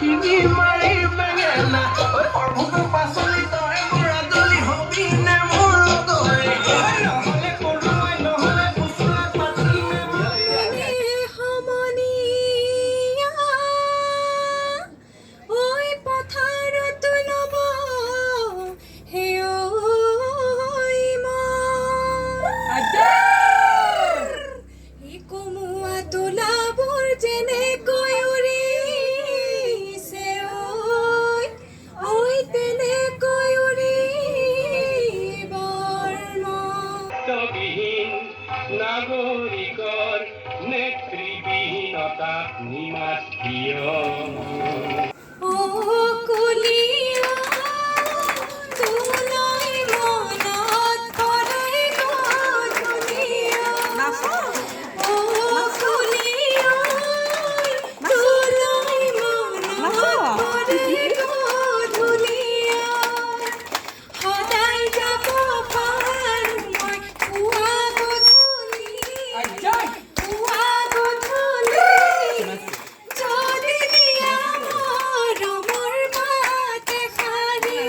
খিনি মাৰি বেঙেনা সৰ্বতো পাচলি তই মোৰ আদলি হবি নে মোৰ লগৰে নহ'লে পৰুৱাই নহ'লে পুচুৱা পাতি ঐ পথাৰত লব কমুৱা তোলাবোৰ যেনেকৈ উৰিছে ঐ তেনেকৈ উৰিবৰ বিহীন নাগৰিকৰ নেতৃবিহীনতা নিমাত কিয় কলিয়া তোলাই মনত পৰে গধূলিয়া কলিয়া তোলাই মনত পৰে গধূলিয়া সদায় যাব পাৰোঁ মই পুৱা গধূলি যদি দিয়া মৰমৰ মাত এষাৰি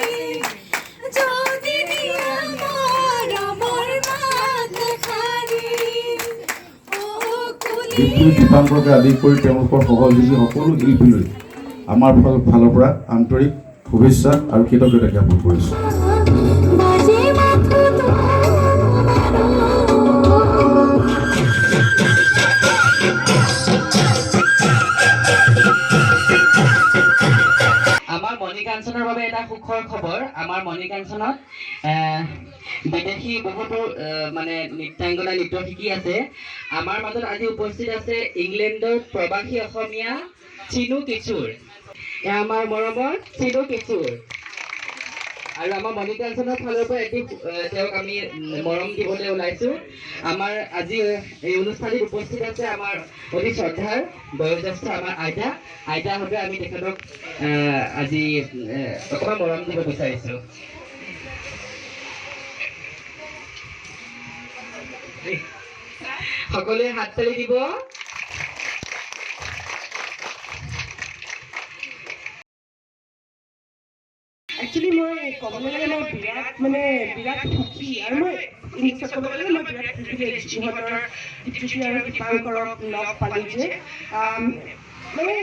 যদি দিয়া মৰমৰ মাত এষাৰি দীপাংকৰকে আদি কৰি তেওঁলোকৰ সহযোগী সকলো শিল্পীলৈ আমাৰ ফালৰ পৰা আন্তৰিক শুভেচ্ছা আৰু কৃতজ্ঞতা জ্ঞাপন কৰিছোঁ। আমাৰ মণি কাঞ্চনৰ বাবে এটা সুখৰ খবৰ। আমাৰ মণি কাঞ্চনত বিদেশী বহুতো মানে নৃত্যাংগনা নৃত্য শিকি আছে। আমাৰ মাজত আজি উপস্থিত আছে ইংলেণ্ডৰ প্ৰবাসী অসমীয়া চিনু কিশোৰ। এয়া আমাৰ মৰমৰ চিনু কিশোৰ। আৰু আমাৰ মণি কাঞ্চনৰ ফালৰ পৰা এটি তেওঁক আমি মৰম দিবলৈ ওলাইছোঁ। আমাৰ আজি এই অনুষ্ঠানত উপস্থিত আছে আমাৰ অতি শ্ৰদ্ধাৰ বয়োজ্যেষ্ঠ আমাৰ আইতাহঁতে আমি তেখেতক আজি অকণমান মৰম দিব বিচাৰিছোঁ। সকলোৱে হাত তালি দিব। একচুৱেলি মই ক'বলৈ গ'লে মই বিৰাট সুখী আৰু মই ইংলিছত ক'ব গ'লে মই বিৰাট প্ৰিভিলেজ ইহঁতৰ দীপ্তি আৰু দীপাংকৰক লগ পালোঁ যে মানে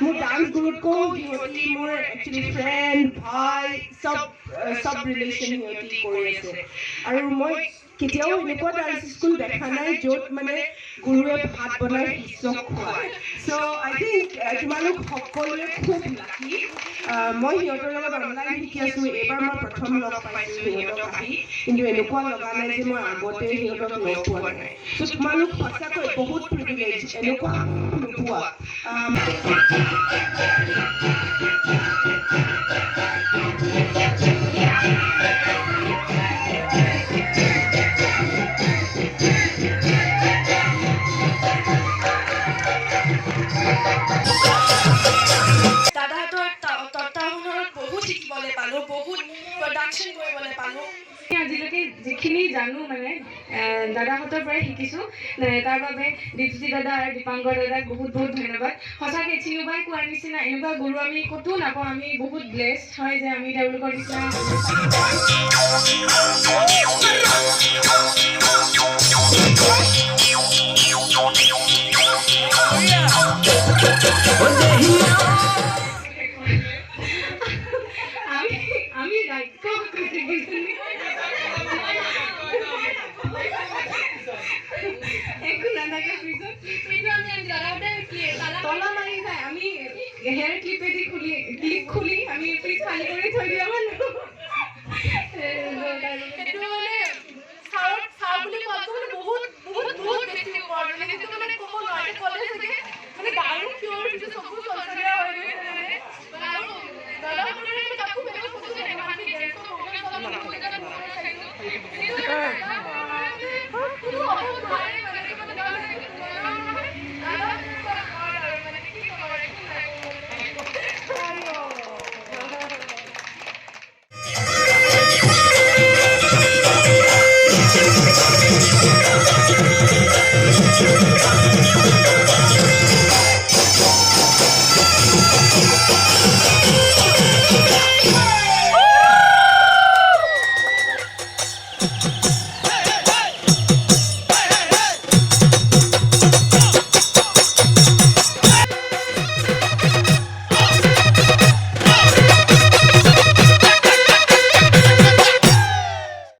মোৰ ডান্স গুৰুতকৈ সিহঁতি মোৰ একচুৱেলি ফ্ৰেণ্ড ভাই চব ৰিলেশ্যন সিহঁতি কৰি আছে। আৰু মই কেতিয়াও এনেকুৱা ডান্স স্কুল দেখা নাই য'ত মানে গুৰুৱে ভাত বনাই শিষ্যক খুৱায়। চ' আই থিংক তোমালোক সকলোৱে খুব লাকি। মই সিহঁতৰ লগত অনলাইন শিকি আছোঁ। এইবাৰ মই প্ৰথম লগ পাইছোঁ সিহঁতক আহি, কিন্তু এনেকুৱা লগা নাই যে মই আগতে সিহঁতক লগ পোৱা নাই। চ' তোমালোক সঁচাকৈ বহুত প্ৰিভিলেজ, এনেকুৱা নোপোৱা। আজিলৈকে যিখিনি জানো মানে দাদাহঁতৰ পৰাই শিকিছোঁ। তাৰ বাবে দীপ্তি দাদা আৰু দীপাংকৰ দাদাক বহুত ধন্যবাদ। সঁচাকৈ চিনুবাই কোৱাৰ নিচিনা এনেকুৱা গুৰু আমি ক'তো নাপাওঁ। আমি বহুত ব্লেছড হয় যে আমি তেওঁলোকৰ নিচিনা আমি দায়িত্ব একো নাথাকে তলা মাৰি যায়। আমি হেয়াৰ ক্লিপেদি খুলি আমি ফ্ৰিজ খালী কৰি থৈ দিয়া মানুহ। Hey!